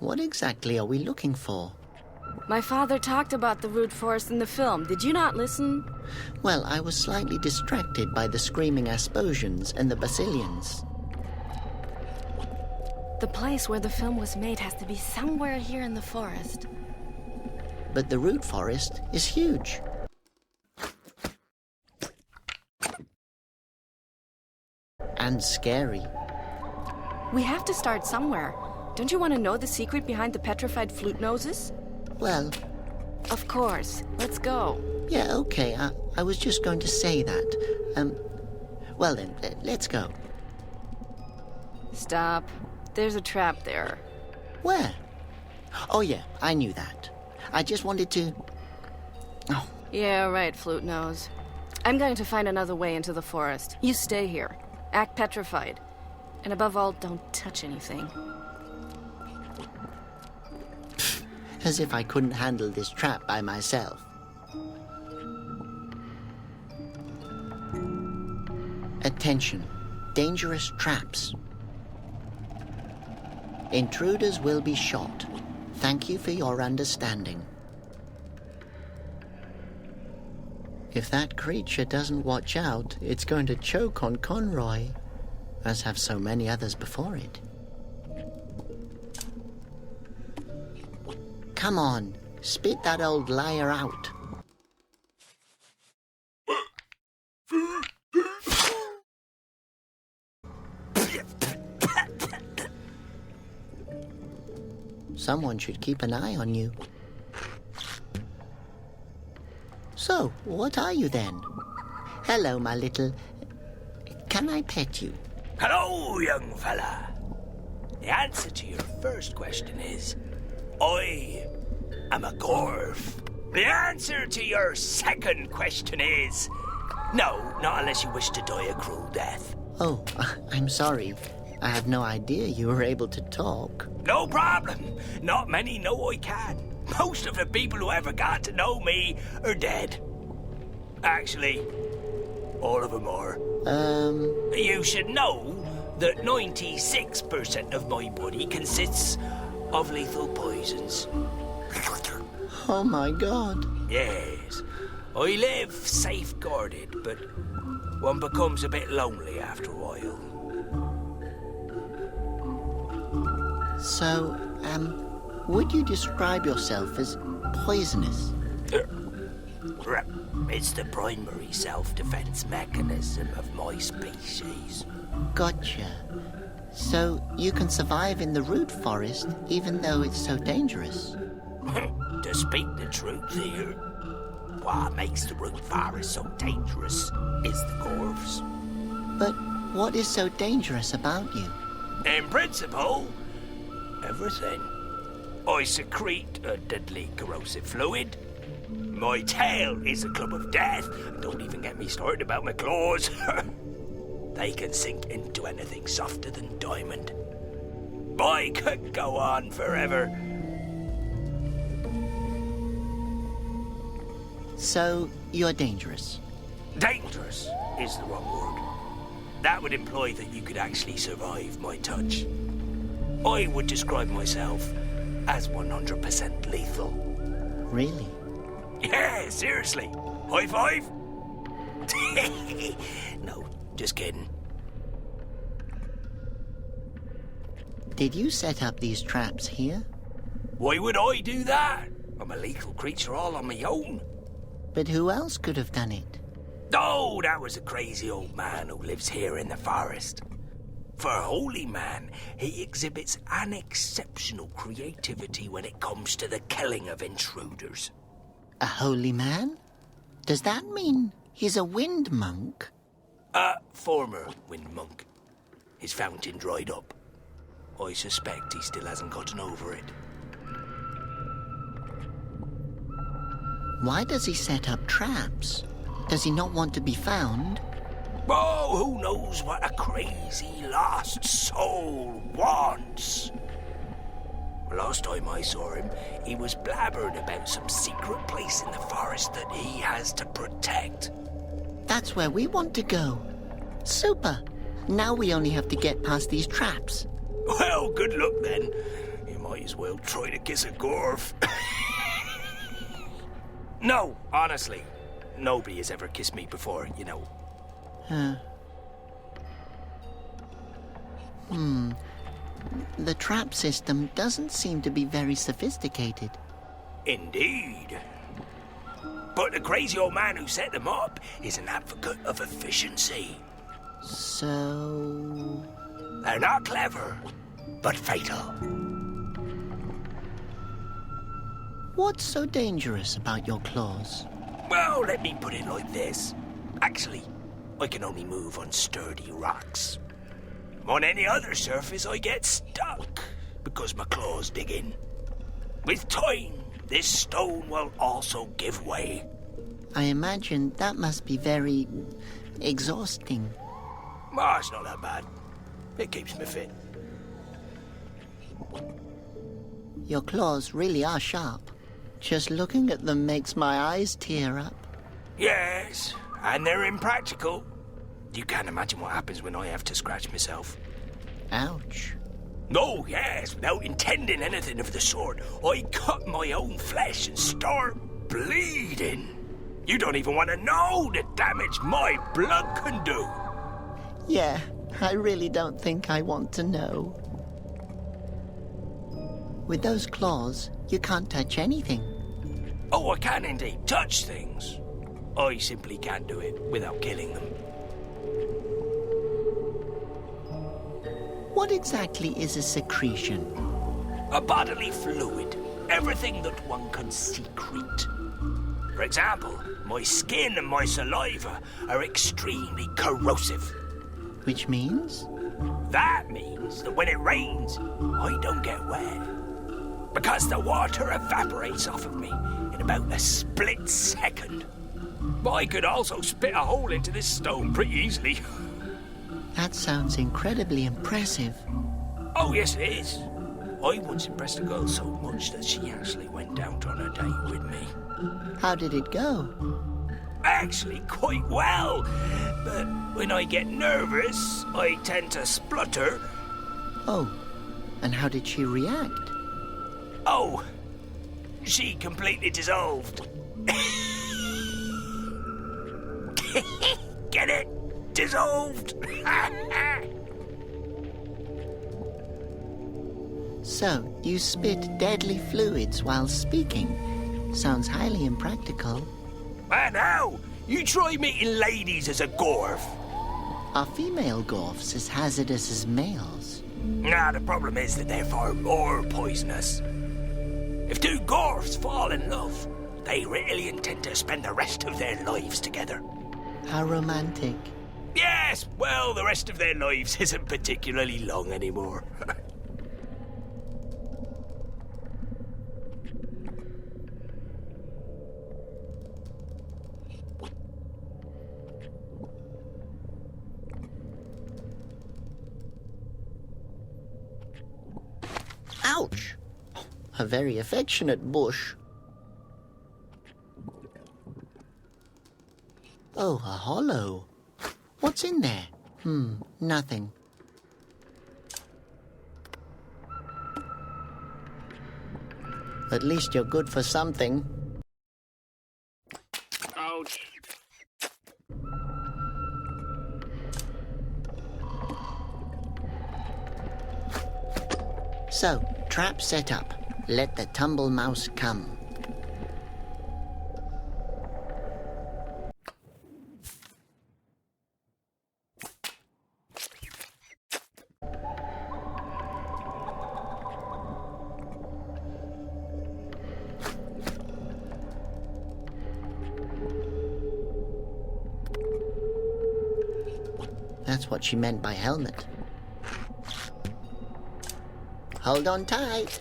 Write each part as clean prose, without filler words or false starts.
What exactly are we looking for? My father talked about the root forest in the film. Did you not listen? Well, I was slightly distracted by the screaming Asposians and the Basilians. The place where the film was made has to be somewhere here in the forest. But the root forest is huge. And scary. We have to start somewhere. Don't you want to know the secret behind the petrified flute noses? Well, of course. Let's go. yeah, okay. I was just going to say that. Well then, let's go. Stop. There's a trap there. Where? Oh yeah, I knew that. I just wanted to... Oh, Yeah, right, Flute Nose. I'm going to find another way into the forest. You stay here. Act petrified. And above all, don't touch anything. as if I couldn't handle this trap by myself. Attention, dangerous traps. Intruders will be shot. Thank you for your understanding. If that creature doesn't watch out, it's going to choke on Conroy, as have so many others before it. Come on, spit that old liar out. Someone should keep an eye on you. So, what are you then? Hello, my little... Can I pet you? Hello, young fella. The answer to your first question is... I am a Gorf. The answer to your second question is... No, not unless you wish to die a cruel death. Oh, I'm sorry. I had no idea you were able to talk. No problem. Not many know I can. Most of the people who ever got to know me are dead. Actually, all of them are. You should know that 96% of my body consists of lethal poisons. Oh my God. Yes, I live safeguarded, but one becomes a bit lonely after a while. So, would you describe yourself as poisonous? It's the primary self-defense mechanism of my species. Gotcha. So, you can survive in the root forest even though it's so dangerous? To speak the truth here, what makes the root forest so dangerous is the Gorfs. But what is so dangerous about you? In principle, everything. I secrete a deadly corrosive fluid. My tail is a club of death. Don't even get me started about my claws. They can sink into anything softer than diamond. I could go on forever. So, you're dangerous? Dangerous is the wrong word. That would imply that you could actually survive my touch. I would describe myself as 100% lethal. Really? Yeah, seriously. High five? No, just kidding. Did you set up these traps here? Why would I do that? I'm a lethal creature all on my own. But who else could have done it? Oh, that was a crazy old man who lives here in the forest. For a holy man, he exhibits an exceptional creativity when it comes to the killing of intruders. A holy man? Does that mean he's a wind monk? Former wind monk. His fountain dried up. I suspect he still hasn't gotten over it. Why does he set up traps? Does he not want to be found? Oh, who knows what a crazy lost soul wants? Last time I saw him, he was blabbering about some secret place in the forest that he has to protect. That's where we want to go. Super. Now we only have to get past these traps. Well, good luck then. You might as well try to kiss a Gorf. No, honestly. Nobody has ever kissed me before, you know. Huh. The trap system doesn't seem to be very sophisticated. Indeed. But the crazy old man who set them up is an advocate of efficiency. So... They're not clever, but fatal. what's so dangerous about your claws? Well, let me put it like this. Actually, I can only move on sturdy rocks. On any other surface, I get stuck because my claws dig in. With time, this stone will also give way. I imagine that must be very exhausting. Oh, it's not that bad. It keeps me fit. Your claws really are sharp. Just looking at them makes my eyes tear up. Yes, and they're impractical. You can't imagine what happens when I have to scratch myself. Ouch. No, yes, without intending anything of the sort. I cut my own flesh and start bleeding. You don't even want to know the damage my blood can do. Yeah, I really don't think I want to know. With those claws, you can't touch anything. Oh, I can indeed touch things. I simply can't do it without killing them. What exactly is a secretion? A bodily fluid. Everything that one can secrete. For example, my skin and my saliva are extremely corrosive. Which means? That means that when it rains, I don't get wet. Because the water evaporates off of me in about a split second. But I could also spit a hole into this stone pretty easily. That sounds incredibly impressive. Oh, yes, it is. I once impressed a girl so much that she actually went out on a date with me. How did it go? Actually, quite well. But when I get nervous, I tend to splutter. Oh, and how did she react? Oh, she completely dissolved. Get it? Dissolved. So, you spit deadly fluids while speaking. Sounds highly impractical. And now, you try meeting ladies as a Gorf. Are female Gorfs as hazardous as males? Nah, the problem is that they're far more poisonous. If two Gorfs fall in love, they really intend to spend the rest of their lives together. How romantic. Yes, well, the rest of their lives isn't particularly long anymore. Ouch! A very affectionate bush. Oh, a hollow. What's in there? Nothing. At least you're good for something. Ouch. So, trap set up. Let the tumble mouse come. That's what she meant by helmet. Hold on tight.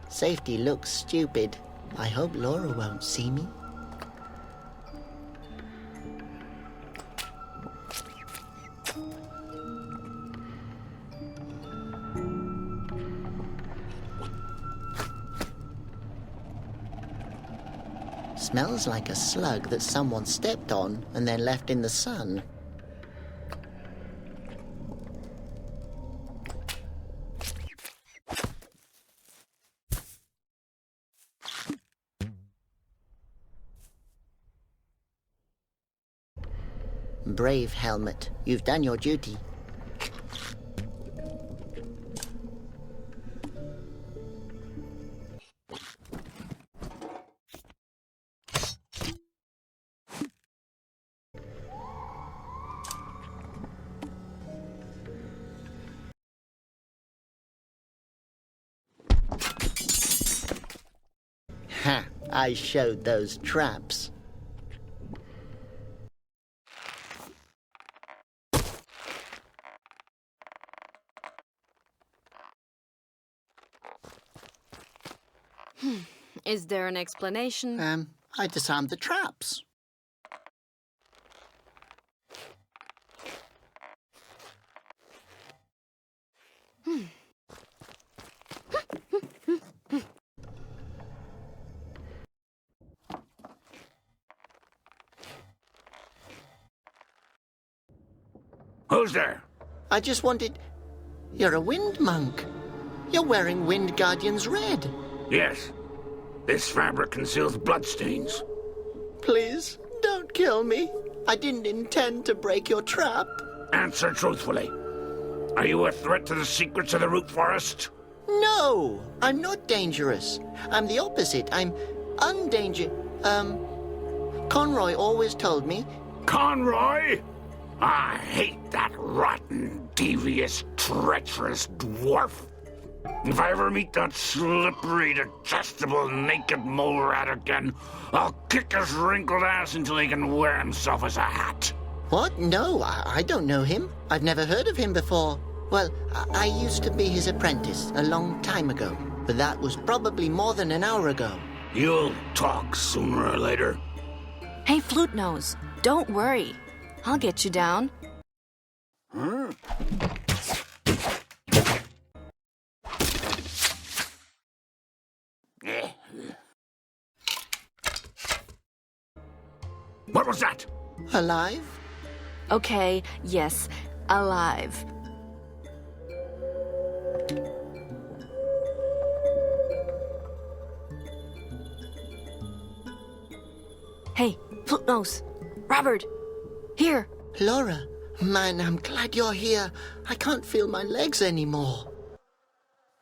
Safety looks stupid. I hope Laura won't see me. Smells like a slug that someone stepped on and then left in the sun. Brave Helmet, you've done your duty. Ha! I showed those traps. Is there an explanation? I disarmed the traps. Who's there? I just wanted... You're a wind monk. You're wearing Wind Guardian's red. Yes. This fabric conceals bloodstains. Please, don't kill me. I didn't intend to break your trap. Answer truthfully. Are you a threat to the secrets of the Root Forest? No, I'm not dangerous. I'm the opposite. I'm Conroy always told me... Conroy? I hate that rotten, devious, treacherous dwarf. If I ever meet that slippery, detestable, naked mole rat again, I'll kick his wrinkled ass until he can wear himself as a hat. What? No, I don't know him. I've never heard of him before. Well, I used to be his apprentice a long time ago, but that was probably more than an hour ago. You'll talk sooner or later. Hey, Flute Nose, don't worry. I'll get you down. Huh? What was that? Alive? Okay, yes, alive. Hey, Flute Nose, Robert, here. Laura, man, I'm glad you're here. I can't feel my legs anymore.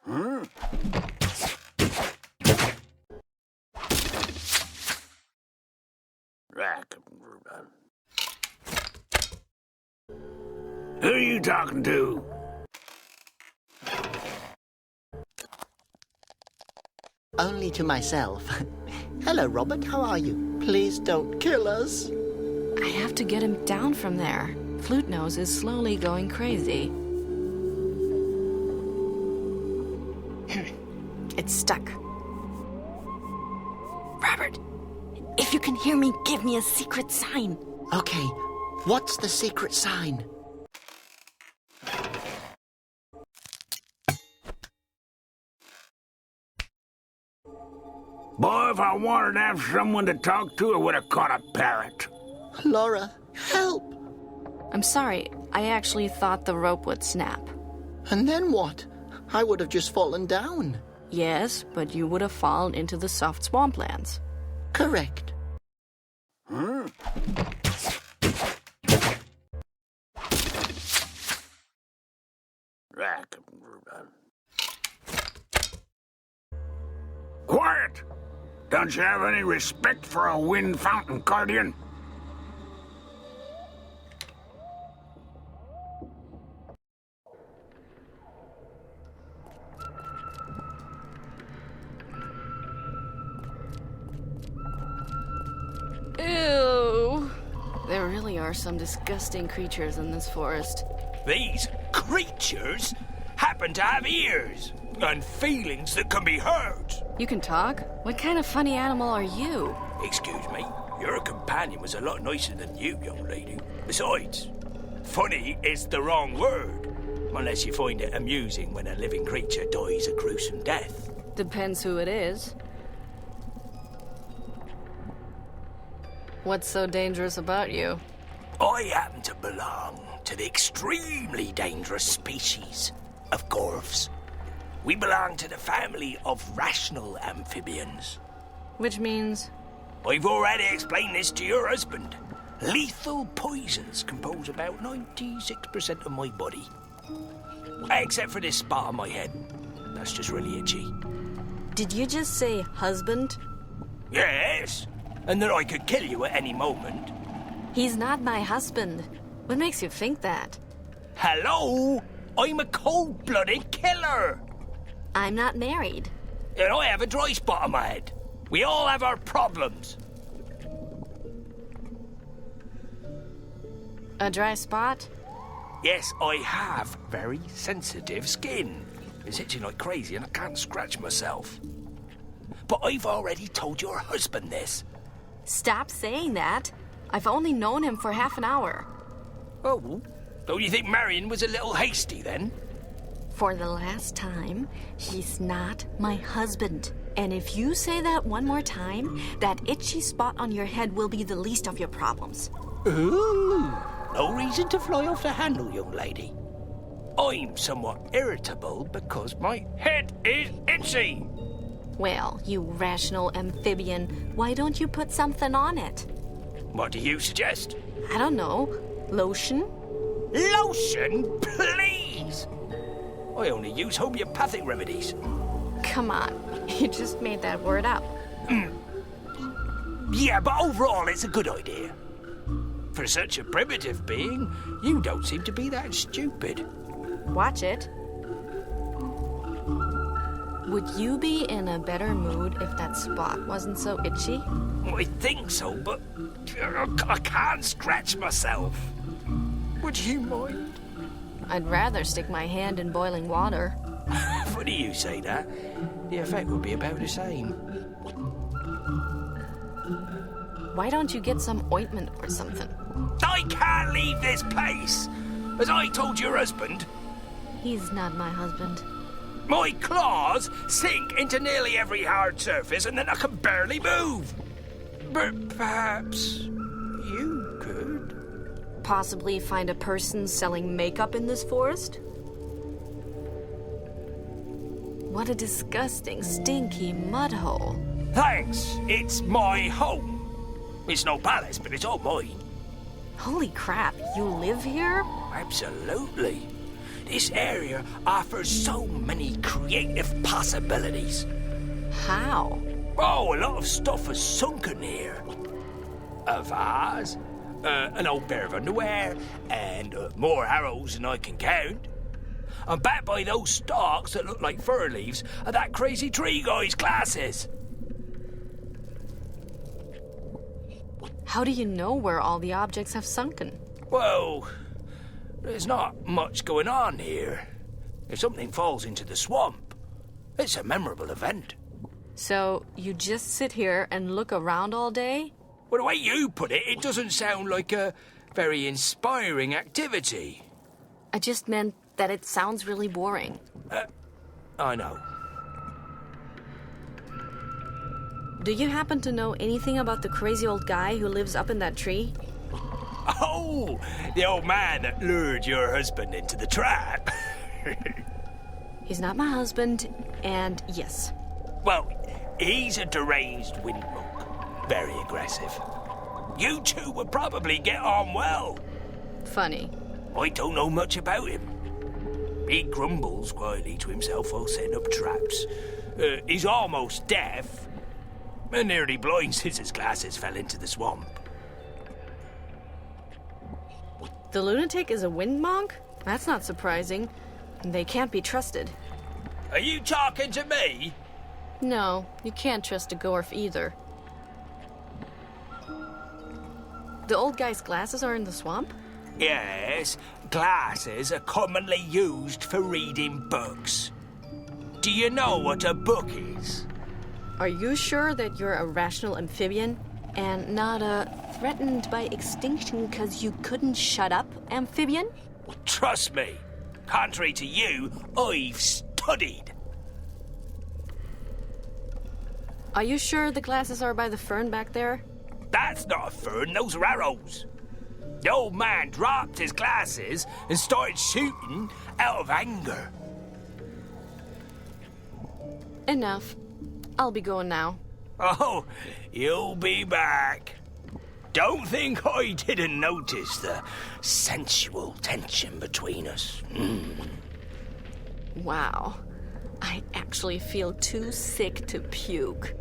Huh? Who are you talking to? Only to myself. Hello, Robert, how are you? Please don't kill us. I have to get him down from there. Flute Nose is slowly going crazy. It's stuck. Robert, if you can hear me, give me a secret sign. Okay, what's the secret sign? Boy, if I wanted to have someone to talk to, I would have caught a parrot. Laura, help! I'm sorry, I actually thought the rope would snap. And then what? I would have just fallen down. Yes, but you would have fallen into the soft swamplands. Correct. Huh? Quiet! Don't you have any respect for a wind fountain guardian? Ew. There really are some disgusting creatures in this forest. These creatures happen to have ears and feelings that can be heard. You can talk? What kind of funny animal are you? Excuse me, your companion was a lot nicer than you, young lady. Besides, funny is the wrong word, unless you find it amusing when a living creature dies a gruesome death. Depends who it is. What's so dangerous about you? I happen to belong to the extremely dangerous species of Gorfs. We belong to the family of rational amphibians. Which means? I've already explained this to your husband. Lethal poisons compose about 96% of my body. Except for this spot on my head. That's just really itchy. Did you just say husband? Yes, and that I could kill you at any moment. He's not my husband. What makes you think that? Hello? I'm a cold-blooded killer. I'm not married. And I have a dry spot on my head. We all have our problems. A dry spot? Yes, I have very sensitive skin. It's itching like crazy and I can't scratch myself. But I've already told your husband this. Stop saying that. I've only known him for half an hour. Oh, don't you think Marion was a little hasty then? For the last time, he's not my husband. And if you say that one more time, that itchy spot on your head will be the least of your problems. Ooh, no reason to fly off the handle, young lady. I'm somewhat irritable because my head is itchy. Well, you rational amphibian, why don't you put something on it? What do you suggest? I don't know. Lotion? Lotion, please! I only use homeopathic remedies. Come on, you just made that word up. Yeah, but overall it's a good idea. For such a primitive being, you don't seem to be that stupid. Watch it. Would you be in a better mood if that spot wasn't so itchy? I think so, but I can't scratch myself. Would you mind? I'd rather stick my hand in boiling water. Funny you say that. The effect would be about the same. Why don't you get some ointment or something? I can't leave this place! As I told your husband, He's not my husband. my claws sink into nearly every hard surface and then I can barely move. But perhaps you could. Possibly find a person selling makeup in this forest? What a disgusting, stinky mud hole. Thanks, it's my home. It's no palace, but it's all mine. Holy crap, you live here? Absolutely. This area offers so many creative possibilities. How? Oh, a lot of stuff is sunken here. A vase, an old pair of underwear, and more arrows than I can count. I'm backed by those stalks that look like fir leaves of that crazy tree guy's glasses. How do you know where all the objects have sunken? Well, there's not much going on here. If something falls into the swamp, it's a memorable event. So, you just sit here and look around all day? Well, the way you put it, it doesn't sound like a very inspiring activity. I just meant that it sounds really boring. I know. Do you happen to know anything about the crazy old guy who lives up in that tree? Oh, the old man that lured your husband into the trap. He's not my husband, and yes. Well, he's a deranged wind monk. Very aggressive. You two would probably get on well. Funny. I don't know much about him. He grumbles quietly to himself while setting up traps. He's almost deaf, and nearly blind since his glasses fell into the swamp. The lunatic is a wind monk? That's not surprising. They can't be trusted. Are you talking to me? No, you can't trust a Gorf either. The old guy's glasses are in the swamp? Yes, glasses are commonly used for reading books. Do you know what a book is? Are you sure that you're a rational amphibian and not a threatened by extinction because you couldn't shut up amphibian? Trust me, contrary to you, I've studied. Are you sure the glasses are by the fern back there? That's not a fern, those are arrows. The old man dropped his glasses and started shooting out of anger. Enough. I'll be going now. Oh, you'll be back. Don't think I didn't notice the sensual tension between us. Wow. I actually feel too sick to puke.